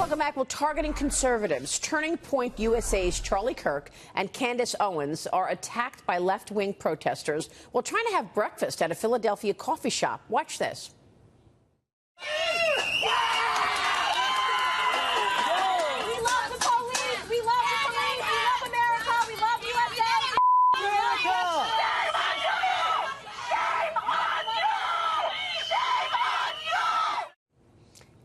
Welcome back. Well, targeting conservatives. Turning Point USA's Charlie Kirk and Candace Owens are attacked by left-wing protesters while trying to have breakfast at a Philadelphia coffee shop. Watch this. We love the police. We love the police. We love America. We love USA. America. Shame on you! Shame on you! Shame on you!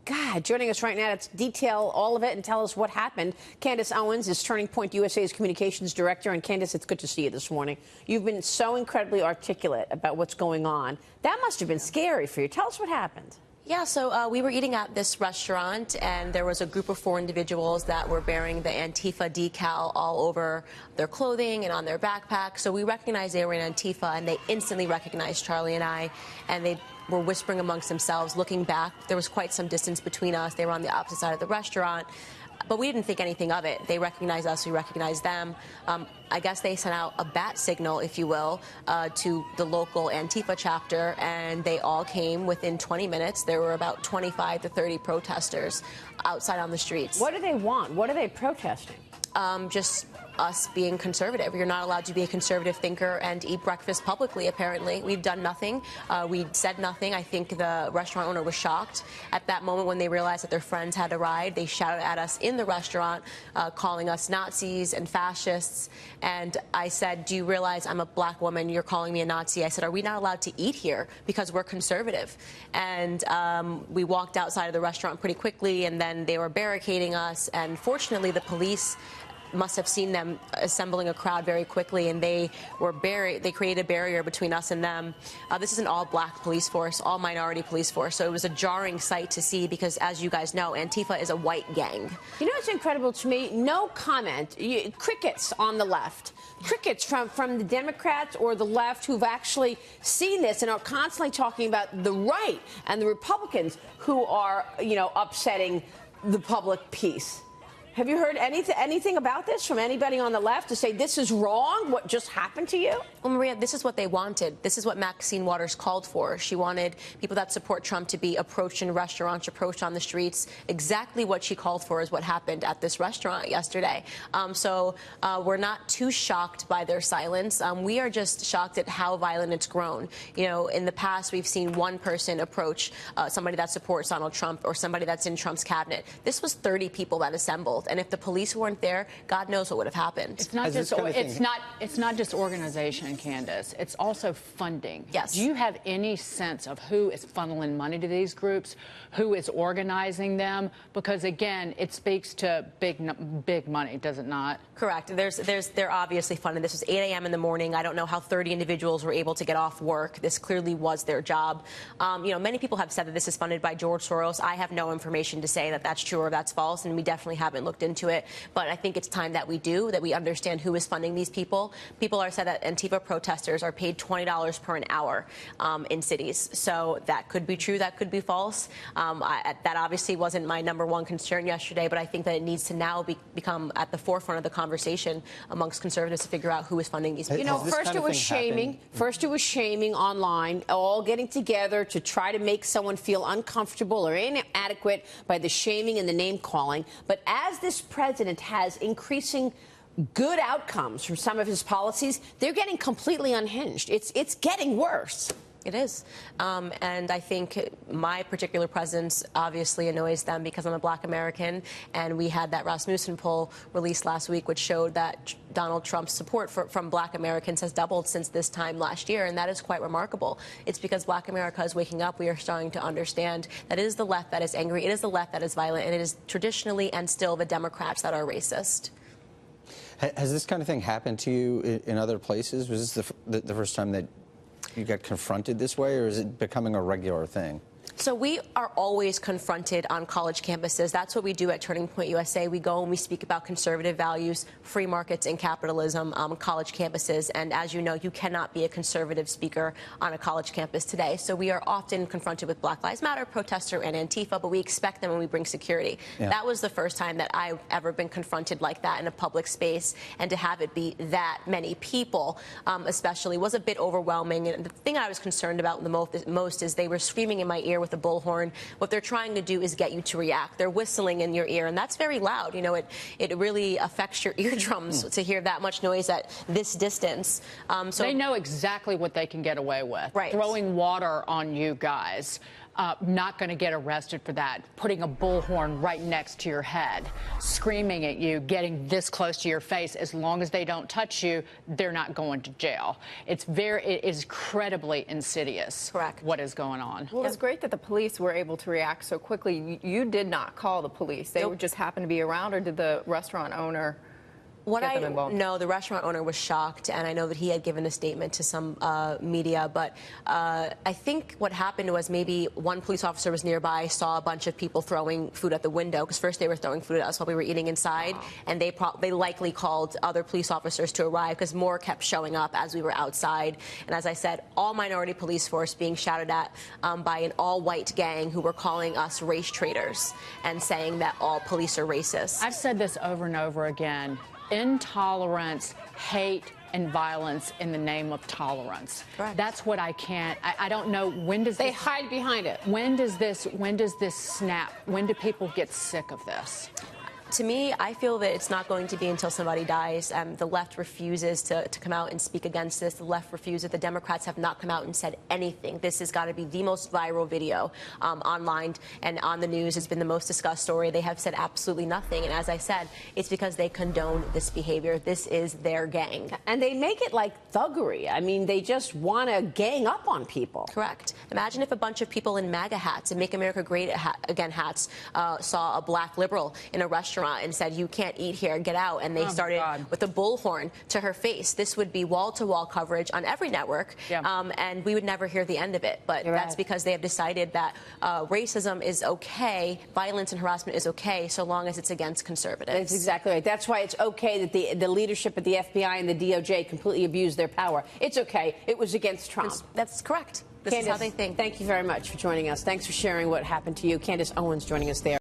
God, joining us right now to detail all of it and tell us what happened. Candace Owens is Turning Point USA's communications director. And Candace, it's good to see you this morning. You've been so incredibly articulate about what's going on. That must have been scary for you. Tell us what happened. Yeah, so we were eating at this restaurant, and there was a group of 4 individuals that were bearing the Antifa decal all over their clothing and on their backpack. So we recognized they were in Antifa, and they instantly recognized Charlie and I, and they were whispering amongst themselves, looking back. There was quite some distance between us. They were on the opposite side of the restaurant. But we didn't think anything of it. They recognized us, we recognized them. I guess they sent out a bat signal, if you will, to the local Antifa chapter, and they all came within 20 minutes. There were about 25 to 30 protesters outside on the streets. What do they want? What are they protesting? Just us being conservative. You're not allowed to be a conservative thinker and eat breakfast publicly, apparently. We've done nothing. We said nothing. I think the restaurant owner was shocked. At that moment, when they realized that their friends had arrived, they shouted at us in the restaurant, calling us Nazis and fascists. And I said, do you realize I'm a black woman? You're calling me a Nazi. I said, are we not allowed to eat here because we're conservative? And we walked outside of the restaurant pretty quickly, and then they were barricading us. And fortunately, the police must have seen them assembling a crowd very quickly, and they created a barrier between us and them. This is an all-black police force, all-minority police force, so it was a jarring sight to see because, as you guys know, Antifa is a white gang. You know what's incredible to me? No comment. Crickets on the left. Crickets from the Democrats or the left who've actually seen this and are constantly talking about the right and the Republicans who are, upsetting the public peace. Have you heard anything about this from anybody on the left to say this is wrong, what just happened to you? Well, Maria, this is what they wanted. This is what Maxine Waters called for. She wanted people that support Trump to be approached in restaurants, approached on the streets. Exactly what she called for is what happened at this restaurant yesterday. So we're not too shocked by their silence. We are just shocked at how violent it's grown. In the past, we've seen one person approach somebody that supports Donald Trump or somebody that's in Trump's cabinet. This was 30 people that assembled. And if the police weren't there, God knows what would have happened. It's not just organization, Candace. It's also funding. Yes. Do you have any sense of who is funneling money to these groups, who is organizing them? Because again, it speaks to big money, does it not? Correct. They're obviously funded. This was 8 a.m. in the morning. I don't know how 30 individuals were able to get off work. This clearly was their job. Many people have said that this is funded by George Soros. I have no information to say that that's true or that's false, and we definitely haven't looked into it. But I think it's time that we understand who is funding these people. People are said that Antifa protesters are paid $20 per an hour in cities. So that could be true. That could be false. That obviously wasn't my #1 concern yesterday, but I think that it needs to now become at the forefront of the conversation amongst conservatives to figure out who is funding these people. First it was shaming. First it was shaming online, all getting together to try to make someone feel uncomfortable or inadequate by the shaming and the name calling. But as this president has increasing good outcomes from some of his policies, they're getting completely unhinged. It's getting worse. It is. And I think my particular presence obviously annoys them because I'm a black American. And we had that Rasmussen poll released last week, which showed that Donald Trump's support from black Americans has doubled since this time last year. And that is quite remarkable. It's because black America is waking up. We are starting to understand that it is the left that is angry. It is the left that is violent. And it is traditionally and still the Democrats that are racist. Has this kind of thing happened to you in other places? Was this the first time that you got confronted this way, or is it becoming a regular thing? So we are always confronted on college campuses. That's what we do at Turning Point USA. We go and we speak about conservative values, free markets and capitalism on college campuses. And as you know, you cannot be a conservative speaker on a college campus today. So we are often confronted with Black Lives Matter, protester, and Antifa, but we expect them when we bring security. Yeah. That was the first time that I've ever been confronted like that in a public space. And to have it be that many people, especially, was a bit overwhelming. And the thing I was concerned about the most is they were screaming in my ear with with a bullhorn. What they're trying to do is get you to react. They're whistling in your ear, and that's very loud. You know, it really affects your eardrums to hear that much noise at this distance. So they know exactly what they can get away with. Right. Throwing water on you guys. Not going to get arrested for that. Putting a bullhorn right next to your head, screaming at you, getting this close to your face. As long as they don't touch you, they're not going to jail. It is incredibly insidious. Correct. What is going on? Well, it's great that the police were able to react so quickly. You did not call the police. They just happened to be around, or did the restaurant owner? What I know, the restaurant owner was shocked, and I know that he had given a statement to some media, but I think what happened was maybe one police officer was nearby, saw a bunch of people throwing food at the window, because first they were throwing food at us while we were eating inside, and they likely called other police officers to arrive, because more kept showing up as we were outside. And as I said, all minority police force being shouted at by an all-white gang who were calling us race traitors and saying that all police are racist. I've said this over and over again. Intolerance, hate, and violence in the name of tolerance. Correct. That's what I can't. I don't know, when does They hide behind it. When does this snap? When do people get sick of this? To me, I feel that it's not going to be until somebody dies. The left refuses to come out and speak against this. The left refuses. The Democrats have not come out and said anything. This has got to be the most viral video online and on the news. It's been the most discussed story. They have said absolutely nothing. And as I said, it's because they condone this behavior. This is their gang. And they make it like thuggery. I mean, they just want to gang up on people. Correct. Imagine if a bunch of people in MAGA hats and Make America Great Again hats saw a black liberal in a restaurant and said, "You can't eat here, get out," and they started with a bullhorn to her face. This would be wall-to-wall coverage on every network, and we would never hear the end of it. But that's because they have decided that racism is okay, violence and harassment is okay, so long as it's against conservatives. That's exactly right. That's why it's okay that the leadership at the FBI and the DOJ completely abused their power. It's okay. It was against Trump. That's correct. This Candace, is how they think. Thank you very much for joining us. Thanks for sharing what happened to you. Candace Owens joining us there.